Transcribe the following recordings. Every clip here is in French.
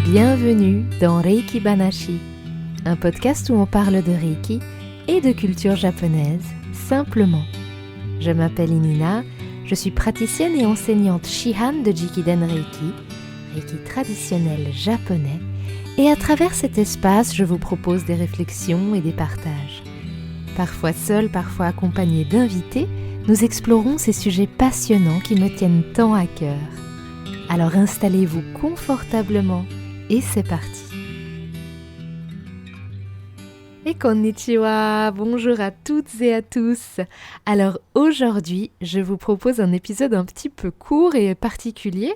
Bienvenue dans Reiki Banashi, un podcast où on parle de Reiki et de culture japonaise, simplement. Je m'appelle Inina, je suis praticienne et enseignante Shihan de Jikiden Reiki, Reiki traditionnel japonais, et à travers cet espace, je vous propose des réflexions et des partages. Parfois seule, parfois accompagnée d'invités, nous explorons ces sujets passionnants qui me tiennent tant à cœur. Alors installez-vous confortablement et c'est parti. Et konnichiwa, bonjour à toutes et à tous. Alors aujourd'hui, je vous propose un épisode un petit peu court et particulier.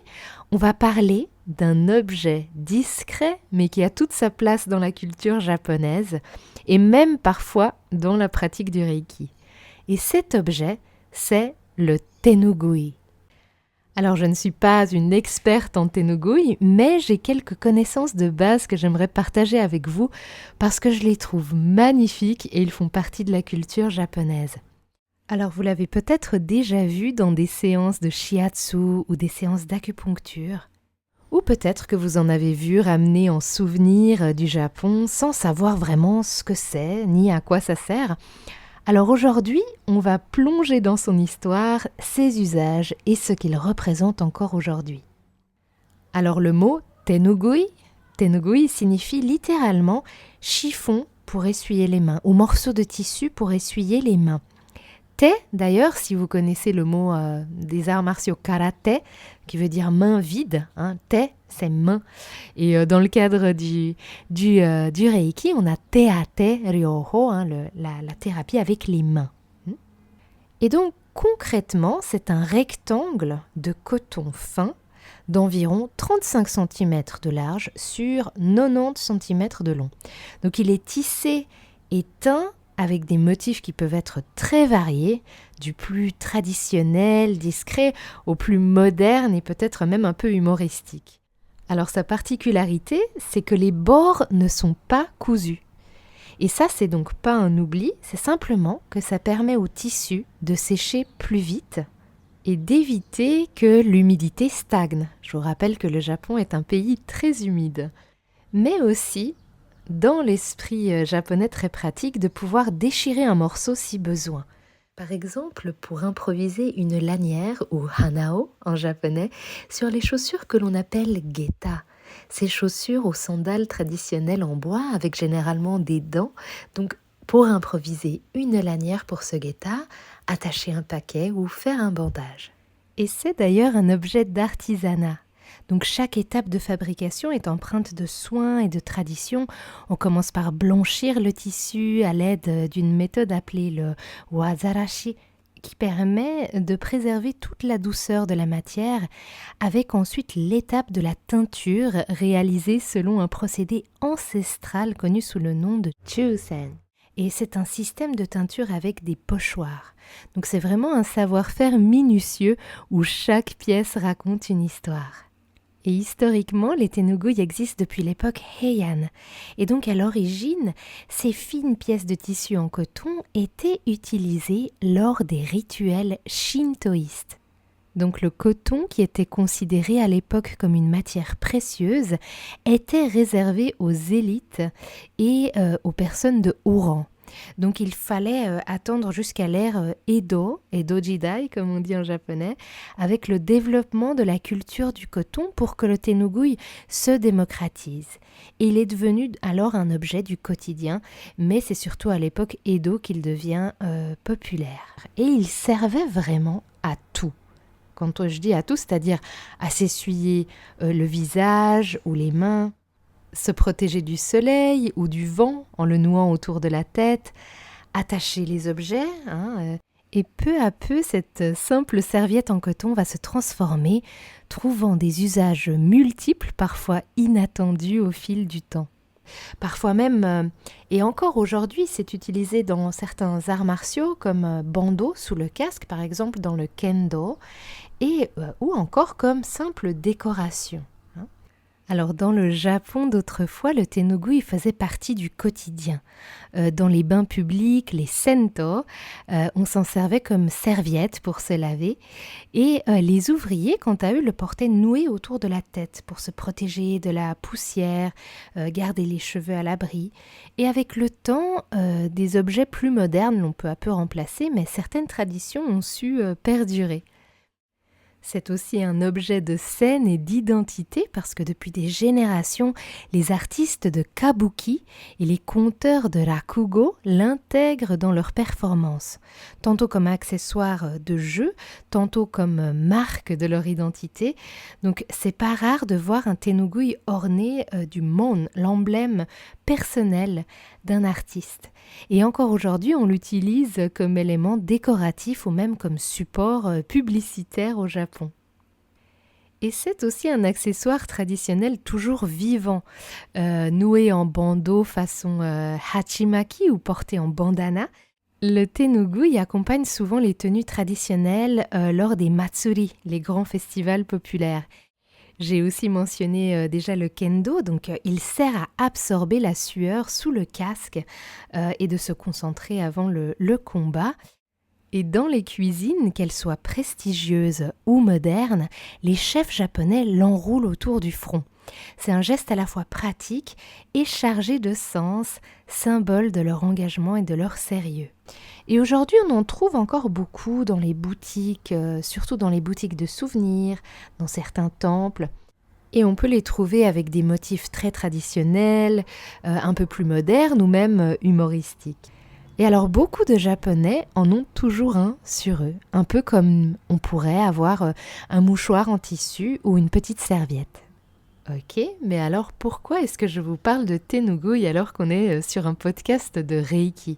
On va parler d'un objet discret mais qui a toute sa place dans la culture japonaise et même parfois dans la pratique du Reiki. Et cet objet, c'est le tenugui. Alors je ne suis pas une experte en tenugui, mais j'ai quelques connaissances de base que j'aimerais partager avec vous parce que je les trouve magnifiques et ils font partie de la culture japonaise. Alors vous l'avez peut-être déjà vu dans des séances de shiatsu ou des séances d'acupuncture, ou peut-être que vous en avez vu ramener en souvenir du Japon sans savoir vraiment ce que c'est ni à quoi ça sert. Alors aujourd'hui, on va plonger dans son histoire, ses usages et ce qu'il représente encore aujourd'hui. Alors le mot tenugui signifie littéralement chiffon pour essuyer les mains ou morceau de tissu pour essuyer les mains. Te, d'ailleurs, si vous connaissez le mot des arts martiaux karaté, qui veut dire main vide, te, c'est main. Et dans le cadre du Reiki, on a te-a-te ryoho, la thérapie avec les mains. Et donc, concrètement, c'est un rectangle de coton fin d'environ 35 cm de large sur 90 cm de long. Donc, il est tissé et teint avec des motifs qui peuvent être très variés, du plus traditionnel, discret, au plus moderne et peut-être même un peu humoristique. Alors sa particularité, c'est que les bords ne sont pas cousus. Et ça, c'est donc pas un oubli, c'est simplement que ça permet au tissu de sécher plus vite et d'éviter que l'humidité stagne. Je vous rappelle que le Japon est un pays très humide. Mais aussi, dans l'esprit japonais très pratique, de pouvoir déchirer un morceau si besoin. Par exemple, pour improviser une lanière ou hanao en japonais sur les chaussures que l'on appelle geta. Ces chaussures aux sandales traditionnelles en bois avec généralement des dents. Donc pour improviser une lanière pour ce geta, attacher un paquet ou faire un bandage. Et c'est d'ailleurs un objet d'artisanat. Donc chaque étape de fabrication est empreinte de soins et de tradition. On commence par blanchir le tissu à l'aide d'une méthode appelée le wazarashi, qui permet de préserver toute la douceur de la matière, avec ensuite l'étape de la teinture réalisée selon un procédé ancestral connu sous le nom de chusen. Et c'est un système de teinture avec des pochoirs. Donc c'est vraiment un savoir-faire minutieux où chaque pièce raconte une histoire. Et historiquement, les tenugui existent depuis l'époque Heian. Et donc à l'origine, ces fines pièces de tissu en coton étaient utilisées lors des rituels shintoïstes. Donc le coton, qui était considéré à l'époque comme une matière précieuse, était réservé aux élites et aux personnes de haut rang. Donc il fallait attendre jusqu'à l'ère Edo Jidai comme on dit en japonais, avec le développement de la culture du coton pour que le tenugui se démocratise. Et il est devenu alors un objet du quotidien, mais c'est surtout à l'époque Edo qu'il devient populaire. Et il servait vraiment à tout. Quand je dis à tout, c'est-à-dire à s'essuyer le visage ou les mains, se protéger du soleil ou du vent en le nouant autour de la tête, attacher les objets, et peu à peu, cette simple serviette en coton va se transformer, trouvant des usages multiples, parfois inattendus au fil du temps. Parfois même, et encore aujourd'hui, c'est utilisé dans certains arts martiaux comme bandeau sous le casque, par exemple dans le kendo, ou encore comme simple décoration. Alors dans le Japon d'autrefois, le tenugui faisait partie du quotidien. Dans les bains publics, les sento, on s'en servait comme serviette pour se laver et les ouvriers, quant à eux, le portaient noué autour de la tête pour se protéger de la poussière, garder les cheveux à l'abri. Et avec le temps, des objets plus modernes l'ont peu à peu remplacé, mais certaines traditions ont su perdurer. C'est aussi un objet de scène et d'identité parce que depuis des générations, les artistes de kabuki et les conteurs de rakugo l'intègrent dans leurs performances, tantôt comme accessoire de jeu, tantôt comme marque de leur identité. Donc c'est pas rare de voir un tenugui orné du mon, l'emblème personnel d'un artiste. Et encore aujourd'hui, on l'utilise comme élément décoratif ou même comme support publicitaire au Japon. Et c'est aussi un accessoire traditionnel toujours vivant, noué en bandeau façon hachimaki ou porté en bandana. Le tenugui accompagne souvent les tenues traditionnelles lors des matsuri, les grands festivals populaires. J'ai aussi mentionné déjà le kendo, donc il sert à absorber la sueur sous le casque et de se concentrer avant le combat. Et dans les cuisines, qu'elles soient prestigieuses ou modernes, les chefs japonais l'enroulent autour du front. C'est un geste à la fois pratique et chargé de sens, symbole de leur engagement et de leur sérieux. Et aujourd'hui, on en trouve encore beaucoup dans les boutiques, surtout dans les boutiques de souvenirs, dans certains temples. Et on peut les trouver avec des motifs très traditionnels, un peu plus modernes ou même humoristiques. Et alors beaucoup de Japonais en ont toujours un sur eux, un peu comme on pourrait avoir un mouchoir en tissu ou une petite serviette. Ok, mais alors pourquoi est-ce que je vous parle de tenugui alors qu'on est sur un podcast de Reiki ?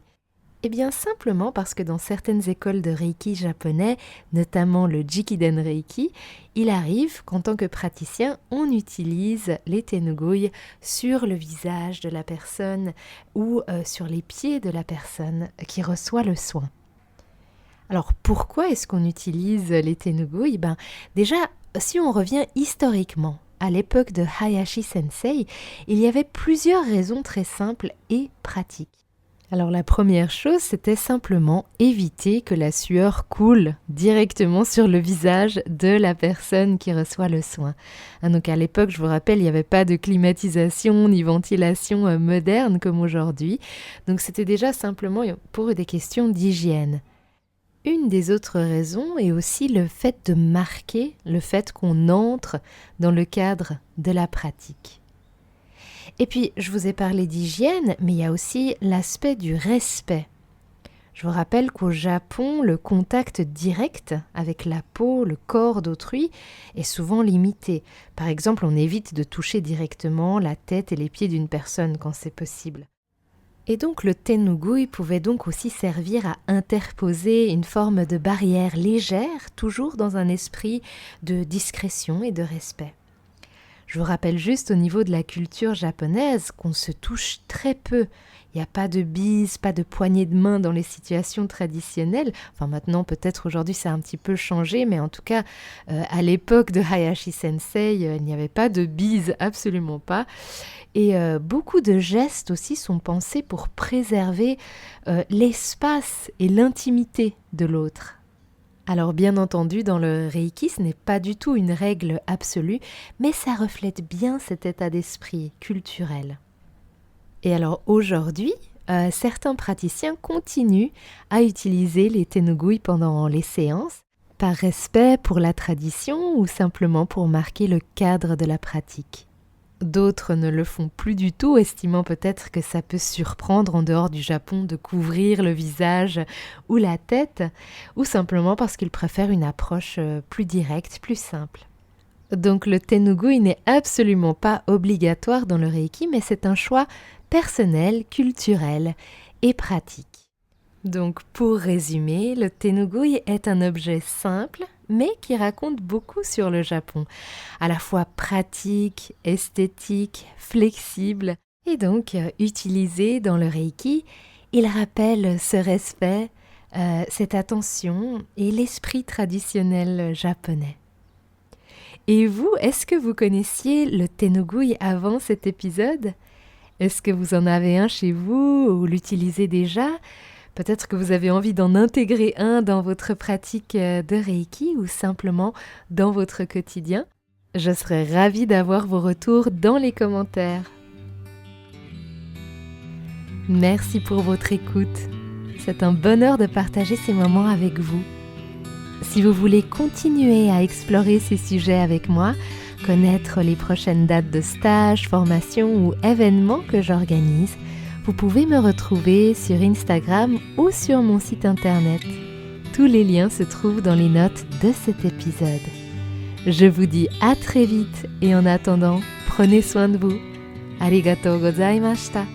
Eh bien simplement parce que dans certaines écoles de Reiki japonais, notamment le Jikiden Reiki, il arrive qu'en tant que praticien, on utilise les tenugui sur le visage de la personne ou sur les pieds de la personne qui reçoit le soin. Alors pourquoi est-ce qu'on utilise les tenugui ? Déjà, si on revient historiquement, à l'époque de Hayashi Sensei, il y avait plusieurs raisons très simples et pratiques. Alors la première chose, c'était simplement éviter que la sueur coule directement sur le visage de la personne qui reçoit le soin. Donc à l'époque, je vous rappelle, il n'y avait pas de climatisation ni ventilation moderne comme aujourd'hui. Donc c'était déjà simplement pour des questions d'hygiène. Une des autres raisons est aussi le fait de marquer le fait qu'on entre dans le cadre de la pratique. Et puis, je vous ai parlé d'hygiène, mais il y a aussi l'aspect du respect. Je vous rappelle qu'au Japon, le contact direct avec la peau, le corps d'autrui est souvent limité. Par exemple, on évite de toucher directement la tête et les pieds d'une personne quand c'est possible. Et donc le tenugui pouvait donc aussi servir à interposer une forme de barrière légère, toujours dans un esprit de discrétion et de respect. Je vous rappelle juste au niveau de la culture japonaise qu'on se touche très peu. Il n'y a pas de bise, pas de poignée de main dans les situations traditionnelles. Enfin maintenant peut-être aujourd'hui ça a un petit peu changé, mais en tout cas à l'époque de Hayashi Sensei, il n'y avait pas de bise, absolument pas. Et beaucoup de gestes aussi sont pensés pour préserver l'espace et l'intimité de l'autre. Alors bien entendu, dans le Reiki, ce n'est pas du tout une règle absolue, mais ça reflète bien cet état d'esprit culturel. Et alors aujourd'hui, certains praticiens continuent à utiliser les tenugui pendant les séances, par respect pour la tradition ou simplement pour marquer le cadre de la pratique. D'autres ne le font plus du tout, estimant peut-être que ça peut surprendre en dehors du Japon de couvrir le visage ou la tête, ou simplement parce qu'ils préfèrent une approche plus directe, plus simple. Donc le tenugui n'est absolument pas obligatoire dans le Reiki, mais c'est un choix personnel, culturel et pratique. Donc pour résumer, le tenugui est un objet simple, mais qui raconte beaucoup sur le Japon, à la fois pratique, esthétique, flexible, et donc utilisé dans le Reiki, il rappelle ce respect, cette attention et l'esprit traditionnel japonais. Et vous, est-ce que vous connaissiez le tenugui avant cet épisode? Est-ce que vous en avez un chez vous ou l'utilisez déjà? Peut-être que vous avez envie d'en intégrer un dans votre pratique de Reiki ou simplement dans votre quotidien. Je serais ravie d'avoir vos retours dans les commentaires. Merci pour votre écoute. C'est un bonheur de partager ces moments avec vous. Si vous voulez continuer à explorer ces sujets avec moi, connaître les prochaines dates de stages, formations ou événements que j'organise, vous pouvez me retrouver sur Instagram ou sur mon site internet. Tous les liens se trouvent dans les notes de cet épisode. Je vous dis à très vite et en attendant, prenez soin de vous. Arigatou gozaimashita.